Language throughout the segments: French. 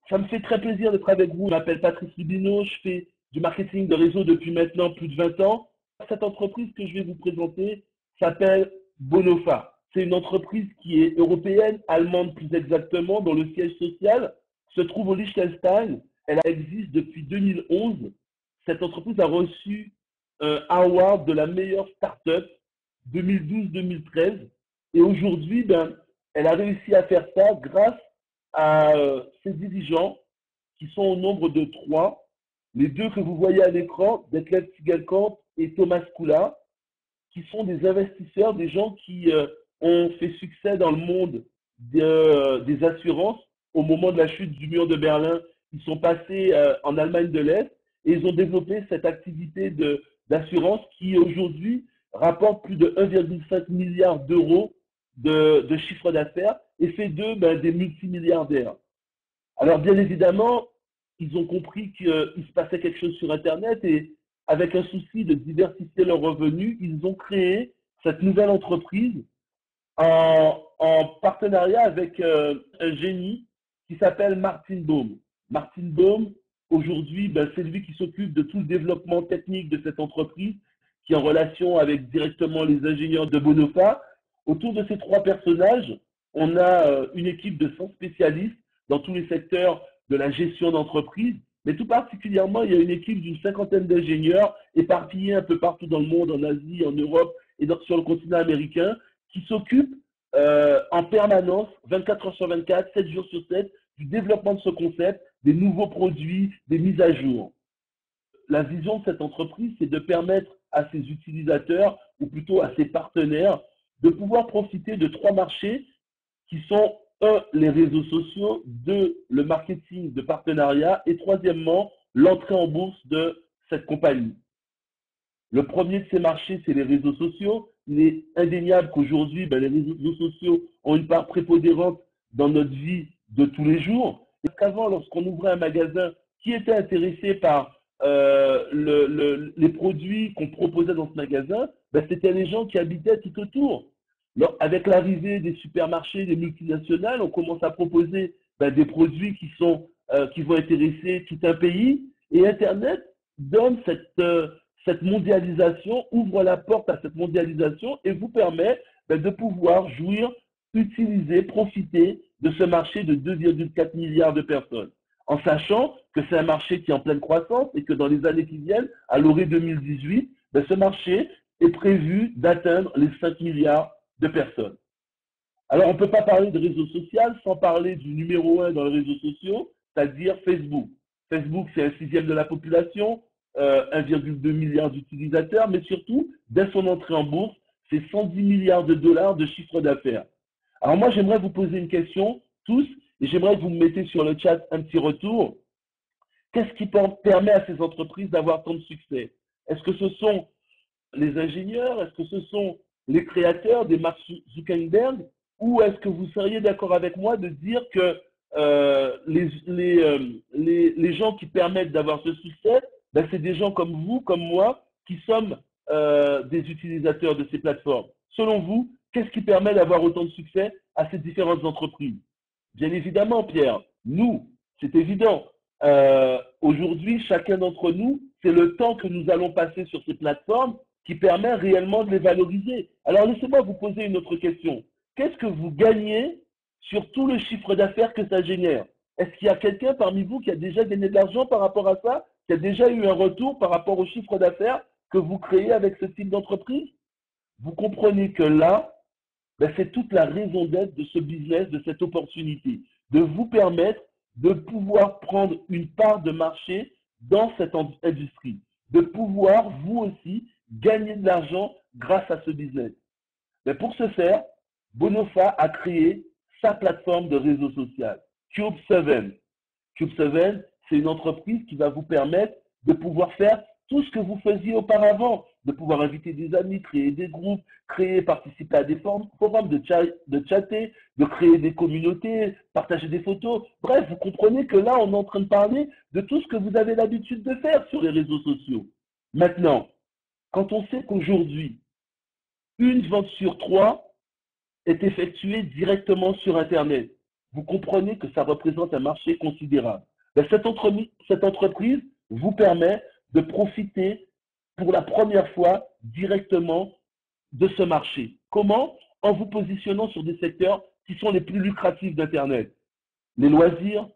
Ça me fait très plaisir d'être avec vous. Je m'appelle Patrice Libino, je fais du marketing de réseau depuis maintenant plus de 20 ans. Cette entreprise que je vais vous présenter s'appelle Bonofa. C'est une entreprise qui est européenne, allemande plus exactement, dont le siège social se trouve au Liechtenstein. Elle existe depuis 2011. Cette entreprise a reçu un award de la meilleure start-up 2012-2013. Et aujourd'hui, elle a réussi à faire ça grâce à ses dirigeants qui sont au nombre de trois. Les deux que vous voyez à l'écran, Detlef Tigelkamp et Thomas Kula, qui sont des investisseurs, des gens qui ont fait succès dans le monde des assurances au moment de la chute du mur de Berlin. Ils sont passés en Allemagne de l'Est et ils ont développé cette activité d'assurance qui aujourd'hui rapporte plus de 1,5 milliard d'euros de chiffre d'affaires et fait d'eux des multimilliardaires. Alors bien évidemment, ils ont compris qu'il se passait quelque chose sur Internet et avec un souci de diversifier leurs revenus, ils ont créé cette nouvelle entreprise en partenariat avec un génie qui s'appelle Martin Baum. Martin Baum, aujourd'hui, c'est lui qui s'occupe de tout le développement technique de cette entreprise, qui est en relation avec directement les ingénieurs de Bonofa. Autour de ces trois personnages, on a une équipe de 100 spécialistes dans tous les secteurs de la gestion d'entreprise, mais tout particulièrement, il y a une équipe d'une cinquantaine d'ingénieurs éparpillés un peu partout dans le monde, en Asie, en Europe et sur le continent américain, qui s'occupent en permanence, 24 heures sur 24, 7 jours sur 7, du développement de ce concept, des nouveaux produits, des mises à jour. La vision de cette entreprise, c'est de permettre à ses utilisateurs, ou plutôt à ses partenaires, de pouvoir profiter de trois marchés qui sont, un, les réseaux sociaux, deux, le marketing de partenariat, et troisièmement, l'entrée en bourse de cette compagnie. Le premier de ces marchés, c'est les réseaux sociaux. Il est indéniable qu'aujourd'hui, les réseaux sociaux ont une part prépondérante dans notre vie de tous les jours. Et qu'avant, lorsqu'on ouvrait un magasin, qui était intéressé par les produits qu'on proposait dans ce magasin, c'était les gens qui habitaient tout autour. Alors, avec l'arrivée des supermarchés, des multinationales, on commence à proposer des produits qui vont intéresser tout un pays. Et Internet donne cette mondialisation, ouvre la porte à cette mondialisation et vous permet de pouvoir jouir, utiliser, profiter de ce marché de 2,4 milliards de personnes. En sachant que c'est un marché qui est en pleine croissance et que dans les années qui viennent, à l'horizon 2018, ce marché est prévu d'atteindre les 5 milliards de personnes. Alors, on ne peut pas parler de réseau social sans parler du numéro 1 dans les réseaux sociaux, c'est-à-dire Facebook. Facebook, c'est un sixième de la population, 1,2 milliard d'utilisateurs, mais surtout, dès son entrée en bourse, c'est 110 milliards de dollars de chiffre d'affaires. Alors moi, j'aimerais vous poser une question, tous, et j'aimerais que vous me mettez sur le chat un petit retour. Qu'est-ce qui permet à ces entreprises d'avoir tant de succès? Est-ce que ce sont les ingénieurs? Est-ce que ce sont les créateurs des Mark Zuckerberg? Ou est-ce que vous seriez d'accord avec moi de dire que les gens qui permettent d'avoir ce succès, c'est des gens comme vous, comme moi, qui sommes des utilisateurs de ces plateformes. Selon vous, qu'est-ce qui permet d'avoir autant de succès à ces différentes entreprises? Bien évidemment, Pierre, nous, c'est évident. Aujourd'hui, chacun d'entre nous, c'est le temps que nous allons passer sur ces plateformes qui permet réellement de les valoriser. Alors, laissez-moi vous poser une autre question. Qu'est-ce que vous gagnez sur tout le chiffre d'affaires que ça génère? Est-ce qu'il y a quelqu'un parmi vous qui a déjà gagné de l'argent par rapport à ça, qui a déjà eu un retour par rapport au chiffre d'affaires que vous créez avec ce type d'entreprise? Vous comprenez que là, c'est toute la raison d'être de ce business, de cette opportunité, de vous permettre de pouvoir prendre une part de marché dans cette industrie, de pouvoir, vous aussi, gagner de l'argent grâce à ce business. Mais pour ce faire, Bonofa a créé sa plateforme de réseau social, Cube7. Cube7, c'est une entreprise qui va vous permettre de pouvoir faire tout ce que vous faisiez auparavant, de pouvoir inviter des amis, créer des groupes, participer à des forums, de chatter, de créer des communautés, partager des photos. Bref, vous comprenez que là, on est en train de parler de tout ce que vous avez l'habitude de faire sur les réseaux sociaux. Maintenant, quand on sait qu'aujourd'hui, une vente sur trois est effectuée directement sur Internet. vous comprenez que ça représente un marché considérable. Ben, cette entreprise vous permet de profiter pour la première fois directement de ce marché. Comment? En vous positionnant sur des secteurs qui sont les plus lucratifs d'Internet. Les loisirs,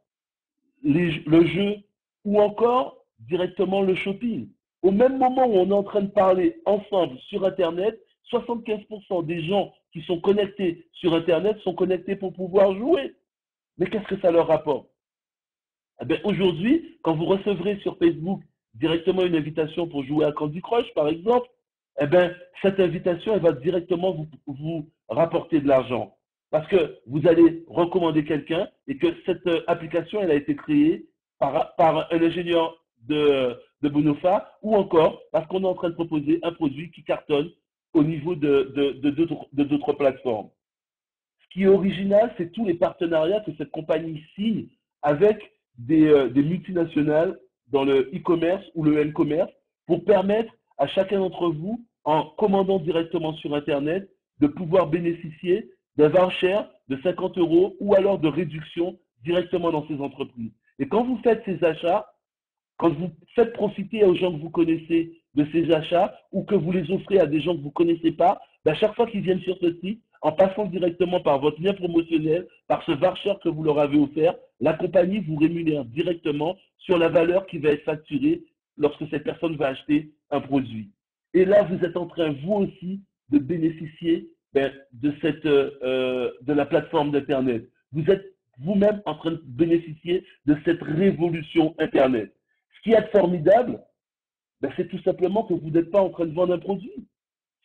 le jeu ou encore directement le shopping. Au même moment où on est en train de parler ensemble sur Internet, 75% des gens qui sont connectés sur Internet sont connectés pour pouvoir jouer. Mais qu'est-ce que ça leur rapporte? Eh bien, aujourd'hui, quand vous recevrez sur Facebook directement une invitation pour jouer à Candy Crush, par exemple, eh bien, cette invitation, elle va directement vous rapporter de l'argent. Parce que vous allez recommander quelqu'un et que cette application, elle a été créée par un ingénieur de Bonofa ou encore parce qu'on est en train de proposer un produit qui cartonne au niveau de d'autres plateformes. Ce qui est original, c'est tous les partenariats que cette compagnie signe avec des multinationales dans le e-commerce ou le m-commerce pour permettre à chacun d'entre vous, en commandant directement sur Internet, de pouvoir bénéficier d'un voucher de 50 euros ou alors de réduction directement dans ces entreprises. Et quand vous faites ces achats, quand vous faites profiter aux gens que vous connaissez de ces achats ou que vous les offrez à des gens que vous ne connaissez pas, ben chaque fois qu'ils viennent sur ce site, en passant directement par votre lien promotionnel, par ce voucher que vous leur avez offert, la compagnie vous rémunère directement sur la valeur qui va être facturée lorsque cette personne va acheter un produit. Et là, vous êtes en train, vous aussi, de bénéficier de la plateforme d'Internet. Vous êtes vous-même en train de bénéficier de cette révolution Internet. Ce qui est formidable, ben, c'est tout simplement que vous n'êtes pas en train de vendre un produit.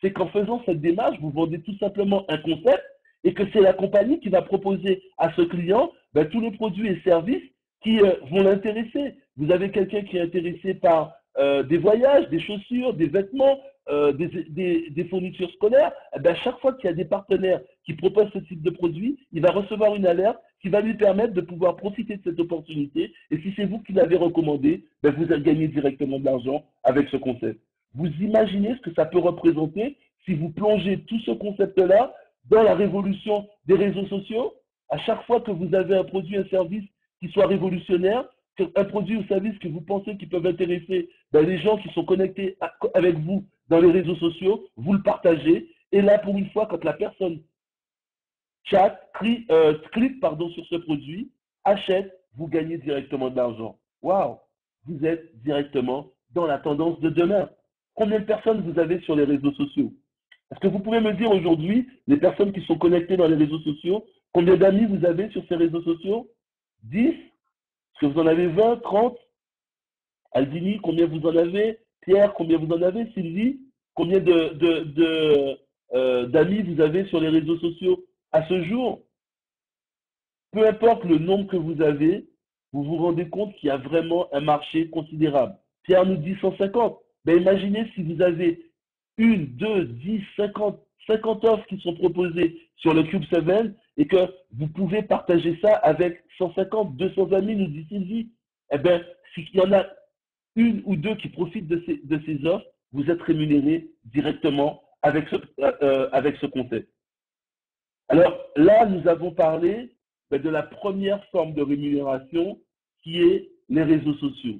C'est qu'en faisant cette démarche, vous vendez tout simplement un concept et que c'est la compagnie qui va proposer à ce client ben, tous les produits et services qui vont l'intéresser. Vous avez quelqu'un qui est intéressé par des voyages, des chaussures, des vêtements, des fournitures scolaires. Eh ben, chaque fois qu'il y a des partenaires qui proposent ce type de produit, il va recevoir une alerte qui va lui permettre de pouvoir profiter de cette opportunité. Et si c'est vous qui l'avez recommandé, ben, vous allez gagner directement de l'argent avec ce concept. Vous imaginez ce que ça peut représenter si vous plongez tout ce concept-là dans la révolution des réseaux sociaux? À chaque fois que vous avez un produit, un service qui soit révolutionnaire, un produit ou service que vous pensez qui peuvent intéresser ben, les gens qui sont connectés avec vous dans les réseaux sociaux, vous le partagez. Et là, pour une fois, quand la personne clique sur ce produit, achète, vous gagnez directement de l'argent. Waouh! Vous êtes directement dans la tendance de demain. Combien de personnes vous avez sur les réseaux sociaux? Est-ce que vous pouvez me dire aujourd'hui, les personnes qui sont connectées dans les réseaux sociaux, combien d'amis vous avez sur ces réseaux sociaux? 10? Est-ce que vous en avez 20, 30? Aldini, combien vous en avez? Pierre, combien vous en avez? Sylvie, combien d'amis vous avez sur les réseaux sociaux à ce jour? Peu importe le nombre que vous avez, vous vous rendez compte qu'il y a vraiment un marché considérable. Pierre nous dit 150. Ben imaginez si vous avez une, deux, 10, 50 offres qui sont proposées sur le Cube 7 et que vous pouvez partager ça avec 150, 200 amis, nous dit Sylvie. Eh bien, s'il y en a une ou deux qui profitent de ces offres, vous êtes rémunéré directement avec ce concept. Alors là, nous avons parlé de la première forme de rémunération qui est les réseaux sociaux.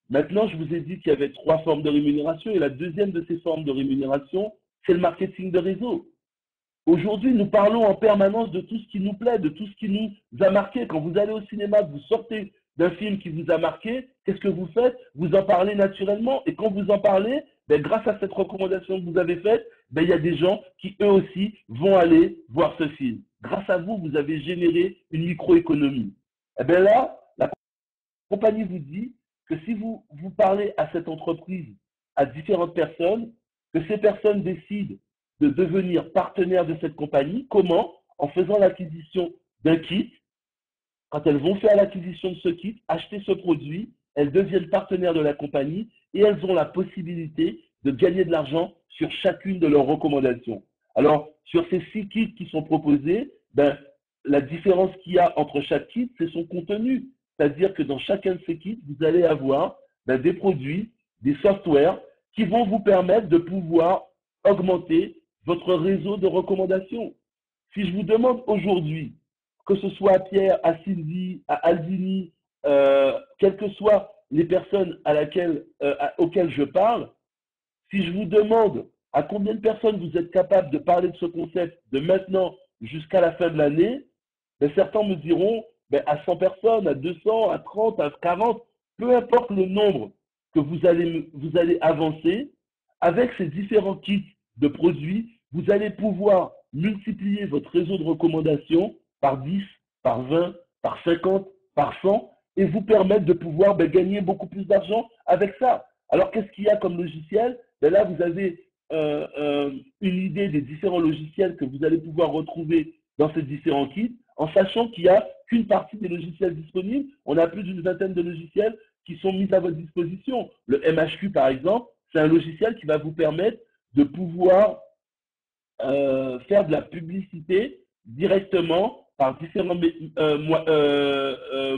Maintenant, je vous ai dit qu'il y avait 3 formes de rémunération et la deuxième de ces formes de rémunération, c'est le marketing de réseau. Aujourd'hui, nous parlons en permanence de tout ce qui nous plaît, de tout ce qui nous a marqué. Quand vous allez au cinéma, vous sortez d'un film qui vous a marqué, qu'est-ce que vous faites? Vous en parlez naturellement. Et quand vous en parlez, ben, grâce à cette recommandation que vous avez faite, ben, il y a des gens qui, eux aussi, vont aller voir ce film. Grâce à vous, vous avez généré une microéconomie. Et bien là, la compagnie vous dit que si vous parlez à cette entreprise, à différentes personnes, que ces personnes décident de devenir partenaires de cette compagnie. Comment? En faisant l'acquisition d'un kit. Quand elles vont faire l'acquisition de ce kit, acheter ce produit, elles deviennent partenaires de la compagnie et elles ont la possibilité de gagner de l'argent sur chacune de leurs recommandations. Alors, sur ces 6 kits qui sont proposés, ben, la différence qu'il y a entre chaque kit, c'est son contenu. C'est-à-dire que dans chacun de ces kits, vous allez avoir ben, des produits, des softwares qui vont vous permettre de pouvoir augmenter votre réseau de recommandations. Si je vous demande aujourd'hui, que ce soit à Pierre, à Sylvie, à Aldini, quelles que soient les personnes auxquelles je parle, si je vous demande à combien de personnes vous êtes capable de parler de ce concept de maintenant jusqu'à la fin de l'année, ben certains me diront ben à 100 personnes, à 200, à 30, à 40, peu importe le nombre que vous allez avancer, avec ces différents kits de produits, vous allez pouvoir multiplier votre réseau de recommandations par 10, par 20, par 50, par 100 et vous permettre de pouvoir ben, gagner beaucoup plus d'argent avec ça. Alors, qu'est-ce qu'il y a comme logiciel? Ben là, vous avez une idée des différents logiciels que vous allez pouvoir retrouver dans ces différents kits, en sachant qu'il n'y a qu'une partie des logiciels disponibles. On a plus d'une vingtaine de logiciels qui sont mis à votre disposition. Le MHQ, par exemple, c'est un logiciel qui va vous permettre de pouvoir faire de la publicité directement par différents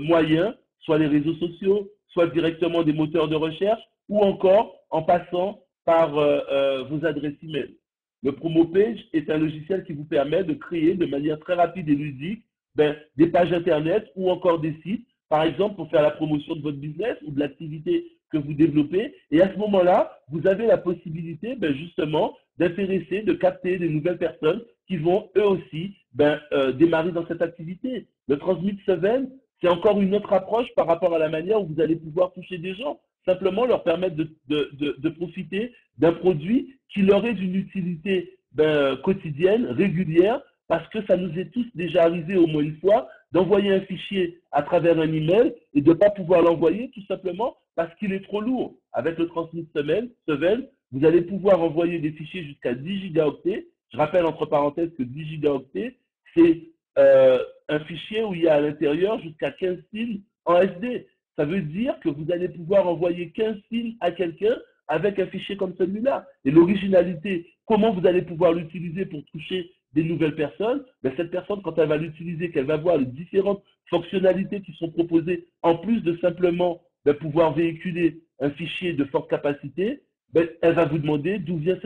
moyens, soit les réseaux sociaux, soit directement des moteurs de recherche, ou encore en passant par vos adresses email. Le PromoPage est un logiciel qui vous permet de créer de manière très rapide et ludique ben, des pages Internet ou encore des sites, par exemple pour faire la promotion de votre business ou de l'activité que vous développez. Et à ce moment-là, vous avez la possibilité ben, justement d'intéresser, de capter des nouvelles personnes qui vont eux aussi ben, démarrer dans cette activité. Le Transmit Seven, c'est encore une autre approche par rapport à la manière où vous allez pouvoir toucher des gens. Simplement leur permettre de profiter d'un produit qui leur est d'une utilité ben, quotidienne, régulière, parce que ça nous est tous déjà arrivé au moins une fois d'envoyer un fichier à travers un email et de ne pas pouvoir l'envoyer tout simplement parce qu'il est trop lourd. Avec le Transmit Seven, vous allez pouvoir envoyer des fichiers jusqu'à 10 gigaoctets. Je rappelle entre parenthèses que 10 gigaoctets, c'est un fichier où il y a à l'intérieur jusqu'à 15 signes en SD. Ça veut dire que vous allez pouvoir envoyer 15 signes à quelqu'un avec un fichier comme celui-là. Et l'originalité, comment vous allez pouvoir l'utiliser pour toucher des nouvelles personnes, ben cette personne, quand elle va l'utiliser, qu'elle va voir les différentes fonctionnalités qui sont proposées, en plus de simplement ben, pouvoir véhiculer un fichier de forte capacité, ben, elle va vous demander d'où vient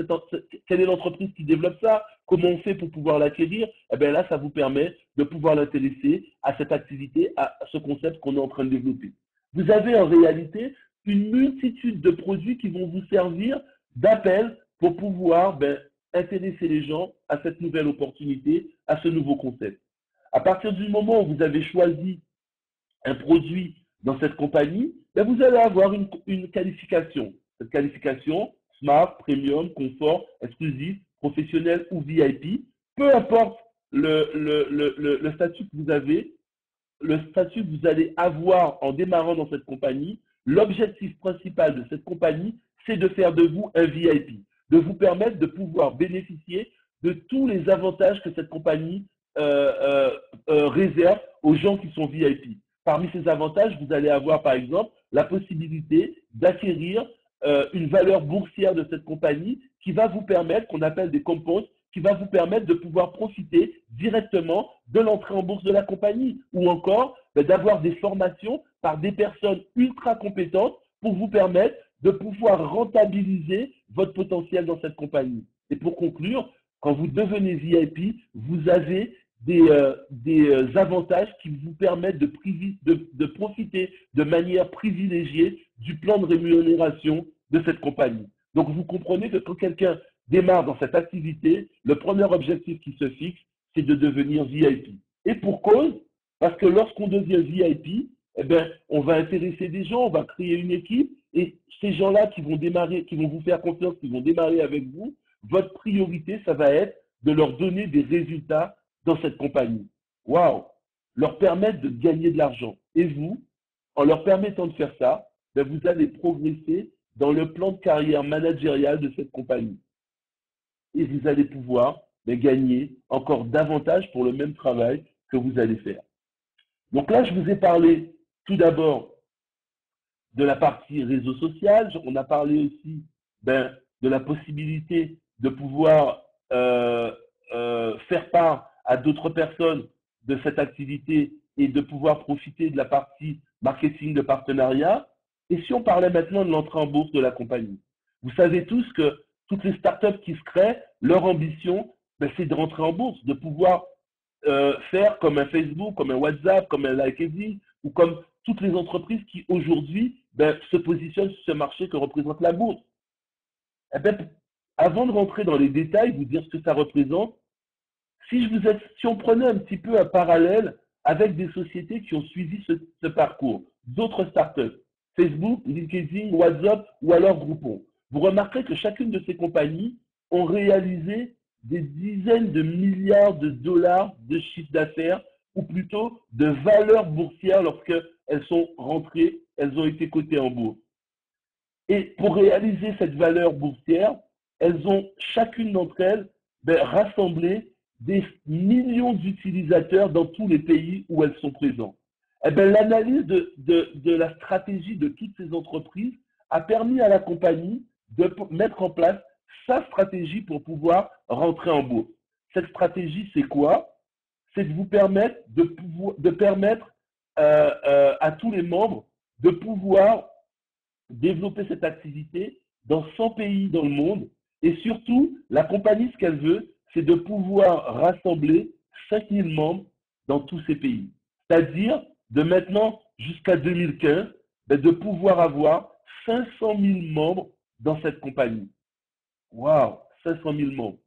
quelle est l'entreprise qui développe ça, comment on fait pour pouvoir l'acquérir. Et bien là, ça vous permet de pouvoir l'intéresser à cette activité, à ce concept qu'on est en train de développer. Vous avez en réalité une multitude de produits qui vont vous servir d'appel pour pouvoir ben, intéresser les gens à cette nouvelle opportunité, à ce nouveau concept. À partir du moment où vous avez choisi un produit dans cette compagnie, ben vous allez avoir une qualification. Cette qualification, Smart, Premium, Confort, Exclusif, Professionnel ou VIP, peu importe le statut que vous avez, le statut que vous allez avoir en démarrant dans cette compagnie, l'objectif principal de cette compagnie, c'est de faire de vous un VIP, de vous permettre de pouvoir bénéficier de tous les avantages que cette compagnie réserve aux gens qui sont VIP. Parmi ces avantages, vous allez avoir par exemple la possibilité d'acquérir une valeur boursière de cette compagnie qui va vous permettre, qu'on appelle des composts, qui va vous permettre de pouvoir profiter directement de l'entrée en bourse de la compagnie ou encore d'avoir des formations par des personnes ultra compétentes pour vous permettre de pouvoir rentabiliser votre potentiel dans cette compagnie. Et pour conclure, quand vous devenez VIP, vous avez des avantages qui vous permettent de profiter de manière privilégiée du plan de rémunération de cette compagnie. Donc vous comprenez que quand quelqu'un démarre dans cette activité, le premier objectif qui se fixe, c'est de devenir VIP. Et pour cause, parce que lorsqu'on devient VIP, eh ben, on va intéresser des gens, on va créer une équipe, et ces gens-là qui vont démarrer, qui vont vous faire confiance, qui vont démarrer avec vous, votre priorité, ça va être de leur donner des résultats dans cette compagnie. Waouh! Leur permettre de gagner de l'argent. Et vous, en leur permettant de faire ça, ben vous allez progresser dans le plan de carrière managérial de cette compagnie. Et vous allez pouvoir ben, gagner encore davantage pour le même travail que vous allez faire. Donc là, je vous ai parlé tout d'abord de la partie réseau social. On a parlé aussi ben, de la possibilité de pouvoir faire part à d'autres personnes de cette activité et de pouvoir profiter de la partie marketing de partenariat. Et si on parlait maintenant de l'entrée en bourse de la compagnie, vous savez tous que toutes les startups qui se créent, leur ambition, ben, c'est de rentrer en bourse, de pouvoir faire comme un Facebook, comme un WhatsApp, comme un LinkedIn, ou comme toutes les entreprises qui aujourd'hui se positionnent sur ce marché que représente la bourse. Eh ben, avant de rentrer dans les détails, vous dire ce que ça représente, si on prenait un petit peu un parallèle avec des sociétés qui ont suivi ce parcours, d'autres startups, Facebook, LinkedIn, WhatsApp ou alors Groupon, vous remarquerez que chacune de ces compagnies ont réalisé des dizaines de milliards de dollars de chiffre d'affaires ou plutôt de valeur boursière lorsqu'elles sont rentrées, elles ont été cotées en bourse. Et pour réaliser cette valeur boursière, elles ont chacune d'entre elles rassemblé des millions d'utilisateurs dans tous les pays où elles sont présentes. L'analyse de la stratégie de toutes ces entreprises a permis à la compagnie de mettre en place sa stratégie pour pouvoir rentrer en bourse. Cette stratégie, c'est quoi? C'est de vous permettre de permettre à tous les membres de pouvoir développer cette activité dans 100 pays dans le monde. Et surtout, la compagnie, ce qu'elle veut, c'est de pouvoir rassembler 5000 membres dans tous ces pays. C'est-à-dire, de maintenant jusqu'à 2015, de pouvoir avoir 500 000 membres dans cette compagnie. Waouh, 500 000 membres.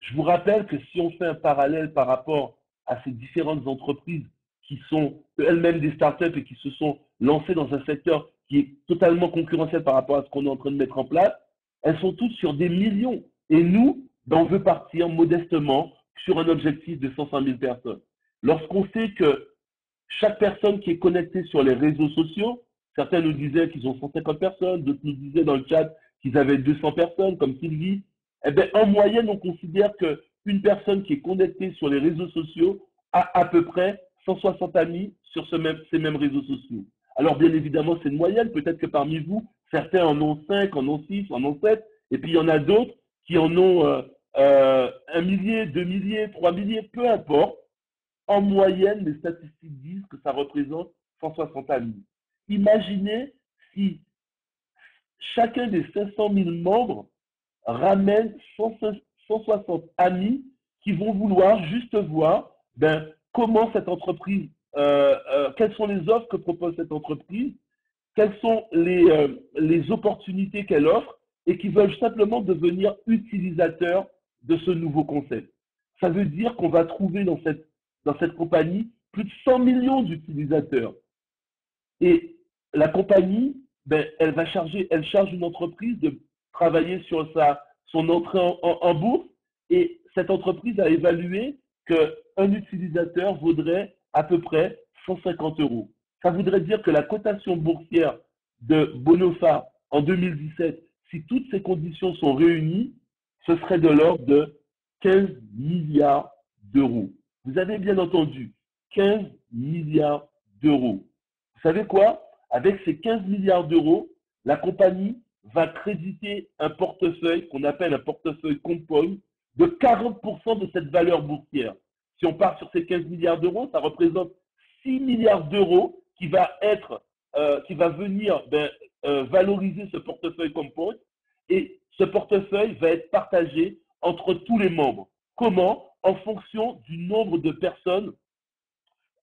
Je vous rappelle que si on fait un parallèle par rapport à ces différentes entreprises qui sont elles-mêmes des startups et qui se sont lancées dans un secteur qui est totalement concurrentiel par rapport à ce qu'on est en train de mettre en place, elles sont toutes sur des millions. Et nous, on veut partir modestement sur un objectif de 105 000 personnes. Lorsqu'on sait que chaque personne qui est connectée sur les réseaux sociaux, certains nous disaient qu'ils ont 150 personnes, d'autres nous disaient dans le chat qu'ils avaient 200 personnes, comme Sylvie. Eh bien, en moyenne, on considère qu'une personne qui est connectée sur les réseaux sociaux a à peu près 160 amis sur ces mêmes réseaux sociaux. Alors, bien évidemment, c'est une moyenne. Peut-être que parmi vous, certains en ont 5, en ont 6, en ont 7. Et puis, il y en a d'autres qui en ont 1 millier, 2 milliers, 3 milliers, peu importe. En moyenne, les statistiques disent que ça représente 160 amis. Imaginez si chacun des 500 000 membres ramène 160 amis qui vont vouloir juste voir comment cette entreprise, quelles sont les offres que propose cette entreprise, quelles sont les opportunités qu'elle offre et qui veulent simplement devenir utilisateurs de ce nouveau concept. Ça veut dire qu'on va trouver dans cette compagnie plus de 100 millions d'utilisateurs. Et la compagnie, elle charge une entreprise de travailler sur son entrée en bourse et cette entreprise a évalué qu'un utilisateur vaudrait à peu près 150 euros. Ça voudrait dire que la cotation boursière de Bonofa en 2017, si toutes ces conditions sont réunies, ce serait de l'ordre de 15 milliards d'euros. Vous avez bien entendu, 15 milliards d'euros. Vous savez quoi? Avec ces 15 milliards d'euros, la compagnie va créditer un portefeuille qu'on appelle un portefeuille compound de 40% de cette valeur boursière. Si on part sur ces 15 milliards d'euros, ça représente 6 milliards d'euros qui va venir valoriser ce portefeuille compound et ce portefeuille va être partagé entre tous les membres. Comment? En fonction du nombre de personnes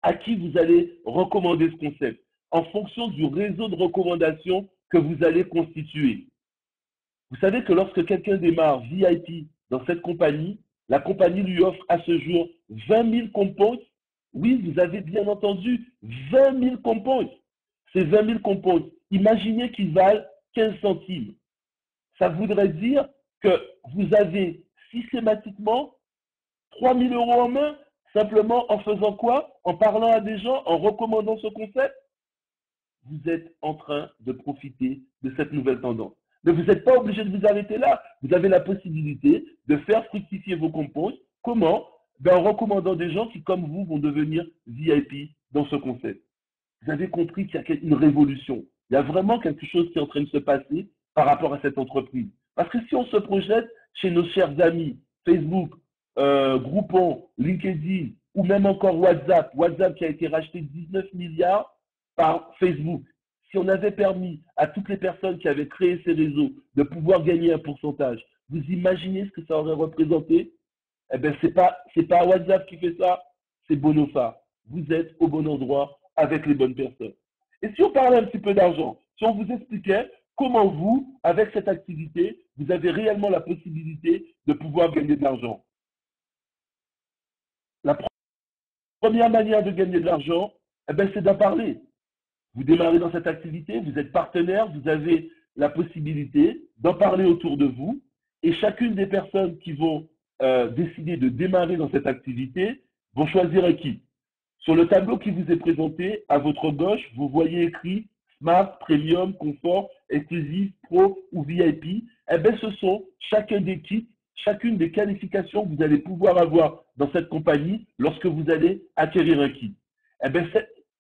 à qui vous allez recommander ce concept, en fonction du réseau de recommandation que vous allez constituer. Vous savez que lorsque quelqu'un démarre VIP dans cette compagnie, la compagnie lui offre à ce jour 20 000 compounds. Oui, vous avez bien entendu, 20 000 compounds. Ces 20 000 compounds, imaginez qu'ils valent 15 centimes. Ça voudrait dire que vous avez systématiquement 3 000 euros en main, simplement en faisant quoi? En parlant à des gens, en recommandant ce concept. Vous êtes en train de profiter de cette nouvelle tendance. Mais vous n'êtes pas obligé de vous arrêter là. Vous avez la possibilité de faire fructifier vos composts. Comment? En recommandant des gens qui, comme vous, vont devenir VIP dans ce concept. Vous avez compris qu'il y a une révolution. Il y a vraiment quelque chose qui est en train de se passer par rapport à cette entreprise. Parce que si on se projette chez nos chers amis, Facebook, Groupon, LinkedIn, ou même encore WhatsApp qui a été racheté 19 milliards par Facebook. Si on avait permis à toutes les personnes qui avaient créé ces réseaux de pouvoir gagner un pourcentage, vous imaginez ce que ça aurait représenté? Eh bien, c'est pas WhatsApp qui fait ça, c'est Bonofa. Vous êtes au bon endroit avec les bonnes personnes. Et si on parlait un petit peu d'argent, si on vous expliquait comment vous, avec cette activité, vous avez réellement la possibilité de pouvoir gagner de l'argent. La première manière de gagner de l'argent, eh ben, c'est d'en parler. Vous démarrez dans cette activité, vous êtes partenaire, vous avez la possibilité d'en parler autour de vous. Et chacune des personnes qui vont décider de démarrer dans cette activité vont choisir un kit. Sur le tableau qui vous est présenté, à votre gauche, vous voyez écrit Smart, Premium, Confort, Exclusive, Pro ou VIP. Eh bien, ce sont chacun des kits, chacune des qualifications que vous allez pouvoir avoir dans cette compagnie lorsque vous allez acquérir un kit. Eh bien,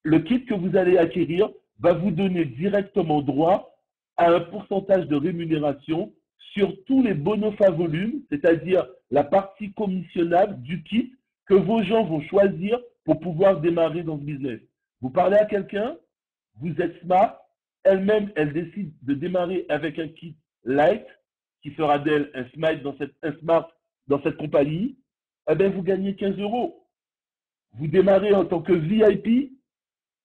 le kit que vous allez acquérir va vous donner directement droit à un pourcentage de rémunération sur tous les bonofa volumes, c'est-à-dire la partie commissionnable du kit que vos gens vont choisir pour pouvoir démarrer dans ce business. Vous parlez à quelqu'un, vous êtes smart, elle-même, elle décide de démarrer avec un kit light qui fera d'elle un smart dans cette compagnie, eh bien, vous gagnez 15 euros. Vous démarrez en tant que VIP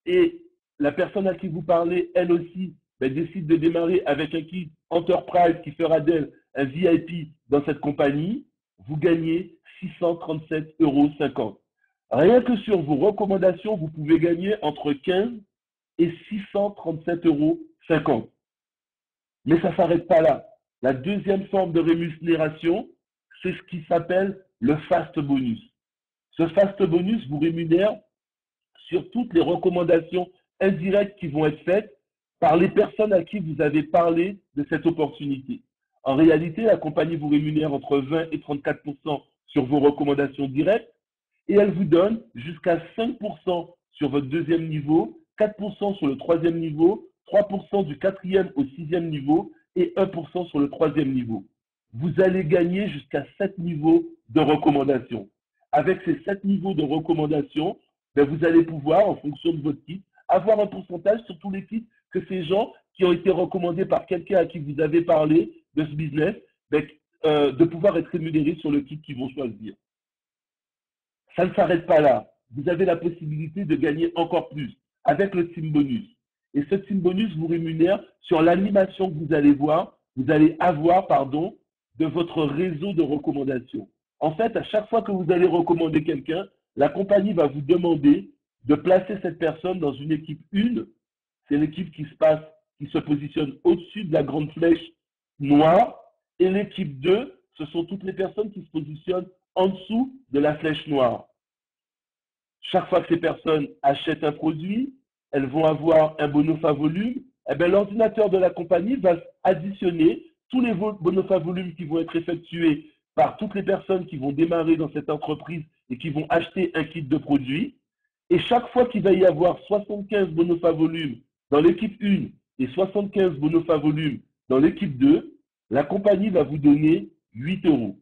et la personne à qui vous parlez, elle aussi, ben, décide de démarrer avec un kit Enterprise qui fera d'elle un VIP dans cette compagnie, vous gagnez 637,50 euros. Rien que sur vos recommandations, vous pouvez gagner entre 15 et 637,50 euros. Mais ça ne s'arrête pas là. La deuxième forme de rémunération, c'est ce qui s'appelle le fast bonus. Ce fast bonus vous rémunère sur toutes les recommandations indirectes qui vont être faites par les personnes à qui vous avez parlé de cette opportunité. En réalité, la compagnie vous rémunère entre 20 et 34% sur vos recommandations directes et elle vous donne jusqu'à 5% sur votre deuxième niveau, 4% sur le troisième niveau, 3% du quatrième au sixième niveau et 1% sur le troisième niveau. Vous allez gagner jusqu'à 7 niveaux de recommandation. Avec ces 7 niveaux de recommandation, ben vous allez pouvoir, en fonction de votre kit, avoir un pourcentage sur tous les kits que ces gens qui ont été recommandés par quelqu'un à qui vous avez parlé de ce business, ben, de pouvoir être rémunérés sur le kit qu'ils vont choisir. Ça ne s'arrête pas là. Vous avez la possibilité de gagner encore plus avec le team bonus. Et ce team bonus vous rémunère sur l'animation que vous allez avoir, de votre réseau de recommandations. En fait, à chaque fois que vous allez recommander quelqu'un, la compagnie va vous demander de placer cette personne dans une équipe 1. C'est l'équipe qui se positionne au-dessus de la grande flèche noire. Et l'équipe 2, ce sont toutes les personnes qui se positionnent en dessous de la flèche noire. Chaque fois que ces personnes achètent un produit, elles vont avoir un bonofa volume. Eh bien, l'ordinateur de la compagnie va additionner tous les bonofa volumes qui vont être effectués par toutes les personnes qui vont démarrer dans cette entreprise et qui vont acheter un kit de produits. Et chaque fois qu'il va y avoir 75 bonofa volumes dans l'équipe 1 et 75 bonofa volumes dans l'équipe 2, la compagnie va vous donner 8 euros.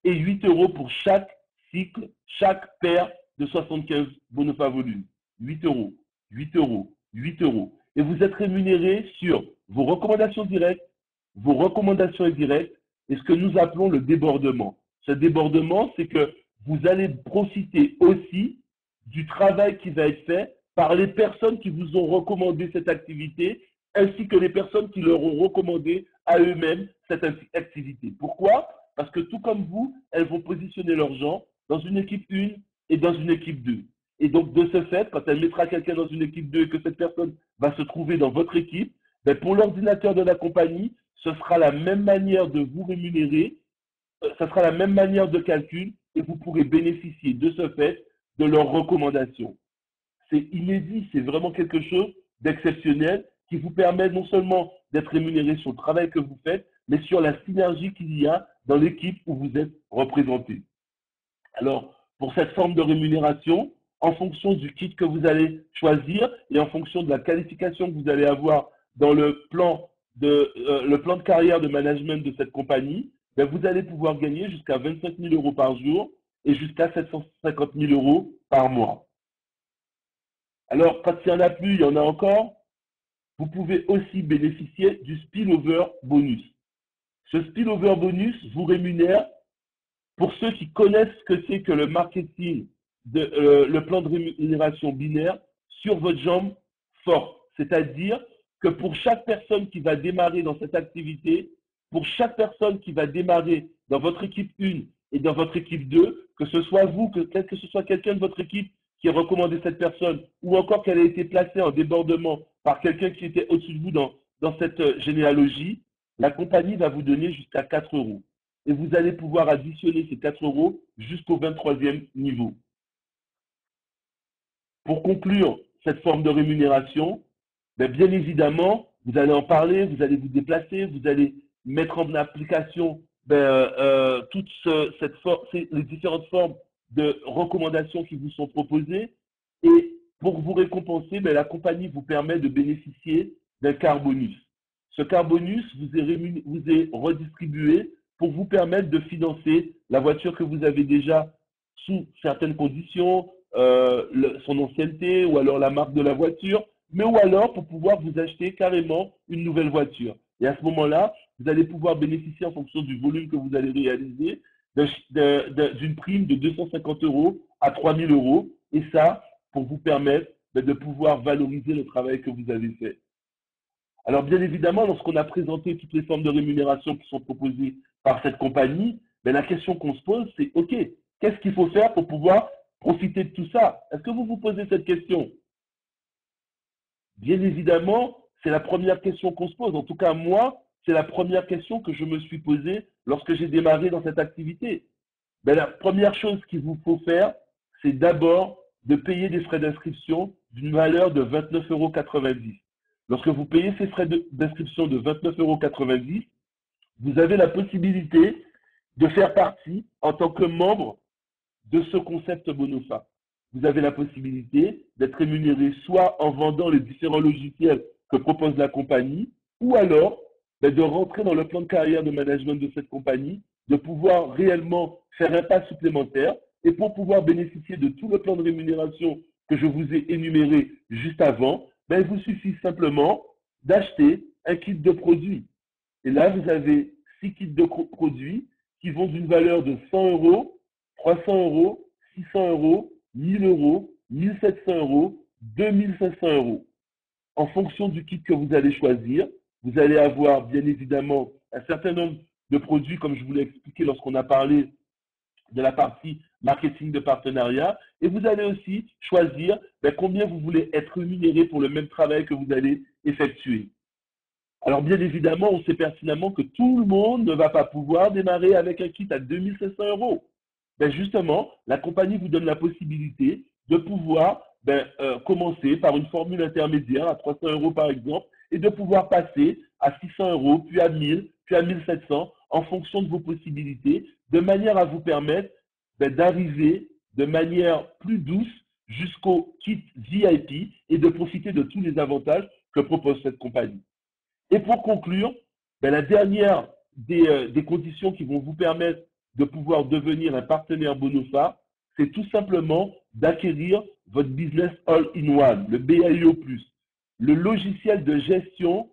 Et 8 euros pour chaque cycle, chaque paire de 75 bonofa volumes. 8 euros, 8 euros, 8 euros. Et vous êtes rémunéré sur vos recommandations directes, vos recommandations indirectes et ce que nous appelons le débordement. Ce débordement, c'est que vous allez profiter aussi du travail qui va être fait par les personnes qui vous ont recommandé cette activité ainsi que les personnes qui leur ont recommandé à eux-mêmes cette activité. Pourquoi? Parce que tout comme vous, elles vont positionner leurs gens dans une équipe 1 et dans une équipe 2. Et donc, de ce fait, quand elle mettra quelqu'un dans une équipe 2 et que cette personne va se trouver dans votre équipe, ben pour l'ordinateur de la compagnie, ce sera la même manière de vous rémunérer, ce sera la même manière de calcul et vous pourrez bénéficier de ce fait de leurs recommandations. C'est inédit, c'est vraiment quelque chose d'exceptionnel qui vous permet non seulement d'être rémunéré sur le travail que vous faites, mais sur la synergie qu'il y a dans l'équipe où vous êtes représenté. Alors, pour cette forme de rémunération, en fonction du kit que vous allez choisir et en fonction de la qualification que vous allez avoir dans le plan de carrière de management de cette compagnie, ben vous allez pouvoir gagner jusqu'à 25 000 euros par jour et jusqu'à 750 000 euros par mois. Alors, quand il y en a plus, il y en a encore. Vous pouvez aussi bénéficier du spillover bonus. Ce spillover bonus vous rémunère pour ceux qui connaissent ce que c'est que le marketing le plan de rémunération binaire sur votre jambe forte. C'est-à-dire que pour chaque personne qui va démarrer dans cette activité, pour chaque personne qui va démarrer dans votre équipe 1 et dans votre équipe 2, que ce soit vous, que ce soit quelqu'un de votre équipe qui a recommandé cette personne, ou encore qu'elle ait été placée en débordement par quelqu'un qui était au-dessus de vous dans cette généalogie, la compagnie va vous donner jusqu'à 4 euros. Et vous allez pouvoir additionner ces 4 euros jusqu'au 23e niveau. Pour conclure cette forme de rémunération, bien évidemment, vous allez en parler, vous allez vous déplacer, vous allez mettre en application toutes les différentes formes de recommandations qui vous sont proposées. Et pour vous récompenser, la compagnie vous permet de bénéficier d'un car bonus. Ce car bonus vous est redistribué pour vous permettre de financer la voiture que vous avez déjà sous certaines conditions, son ancienneté ou alors la marque de la voiture, mais ou alors pour pouvoir vous acheter carrément une nouvelle voiture. Et à ce moment-là, vous allez pouvoir bénéficier en fonction du volume que vous allez réaliser d'une prime de 250 euros à 3000 euros. Et ça, pour vous permettre de pouvoir valoriser le travail que vous avez fait. Alors bien évidemment, lorsqu'on a présenté toutes les formes de rémunération qui sont proposées par cette compagnie, la question qu'on se pose, c'est OK, qu'est-ce qu'il faut faire pour pouvoir profiter de tout ça? Est-ce que vous vous posez cette question? Bien évidemment, c'est la première question qu'on se pose. En tout cas, moi, c'est la première question que je me suis posée lorsque j'ai démarré dans cette activité. La première chose qu'il vous faut faire, c'est d'abord de payer des frais d'inscription d'une valeur de 29,90 €. Lorsque vous payez ces frais d'inscription de 29,90 €, vous avez la possibilité de faire partie en tant que membre de ce concept Bonofa. Vous avez la possibilité d'être rémunéré soit en vendant les différents logiciels que propose la compagnie, ou alors de rentrer dans le plan de carrière de management de cette compagnie, de pouvoir réellement faire un pas supplémentaire, et pour pouvoir bénéficier de tout le plan de rémunération que je vous ai énuméré juste avant, il vous suffit simplement d'acheter un kit de produits. Et là, vous avez 6 kits de produits qui vont d'une valeur de 100 euros, 300 euros, 600 euros, 1000 euros, 1700 euros, 2500 euros. En fonction du kit que vous allez choisir, vous allez avoir bien évidemment un certain nombre de produits, comme je vous l'ai expliqué lorsqu'on a parlé de la partie marketing de partenariat, et vous allez aussi choisir combien vous voulez être rémunéré pour le même travail que vous allez effectuer. Alors bien évidemment, on sait pertinemment que tout le monde ne va pas pouvoir démarrer avec un kit à 2500 euros. Justement, la compagnie vous donne la possibilité de pouvoir commencer par une formule intermédiaire à 300 euros par exemple, et de pouvoir passer à 600 euros, puis à 1000, puis à 1700 en fonction de vos possibilités, de manière à vous permettre d'arriver de manière plus douce jusqu'au kit VIP et de profiter de tous les avantages que propose cette compagnie. Et pour conclure, la dernière des conditions qui vont vous permettre de pouvoir devenir un partenaire Bonofa, c'est tout simplement d'acquérir votre Business All-in-One, le BAIO+, le logiciel de gestion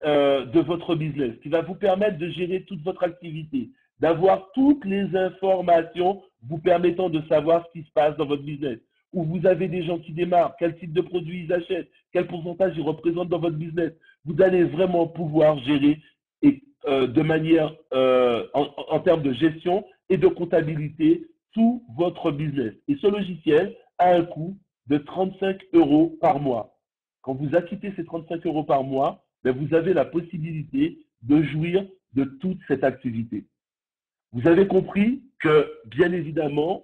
de votre business, qui va vous permettre de gérer toute votre activité, d'avoir toutes les informations vous permettant de savoir ce qui se passe dans votre business, où vous avez des gens qui démarrent, quel type de produits ils achètent, quel pourcentage ils représentent dans votre business. Vous allez vraiment pouvoir gérer de manière en termes de gestion et de comptabilité tout votre business. Et ce logiciel a un coût de 35 euros par mois. Quand vous acquittez ces 35 euros par mois, vous avez la possibilité de jouir de toute cette activité. Vous avez compris que, bien évidemment,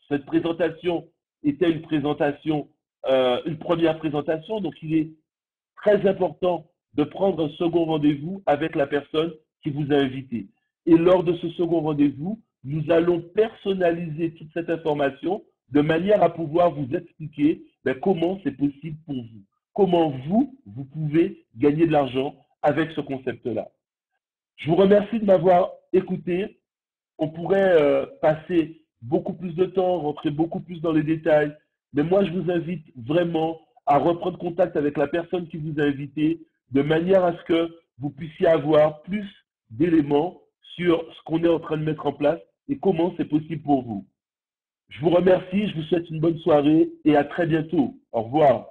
cette présentation était une première présentation, donc il est très important de prendre un second rendez-vous avec la personne qui vous a invité. Et lors de ce second rendez-vous, nous allons personnaliser toute cette information de manière à pouvoir vous expliquer comment c'est possible pour vous. Comment vous pouvez gagner de l'argent avec ce concept-là. Je vous remercie de m'avoir écouté. On pourrait passer beaucoup plus de temps, rentrer beaucoup plus dans les détails, mais moi je vous invite vraiment à reprendre contact avec la personne qui vous a invité de manière à ce que vous puissiez avoir plus d'éléments sur ce qu'on est en train de mettre en place et comment c'est possible pour vous. Je vous remercie, je vous souhaite une bonne soirée et à très bientôt. Au revoir.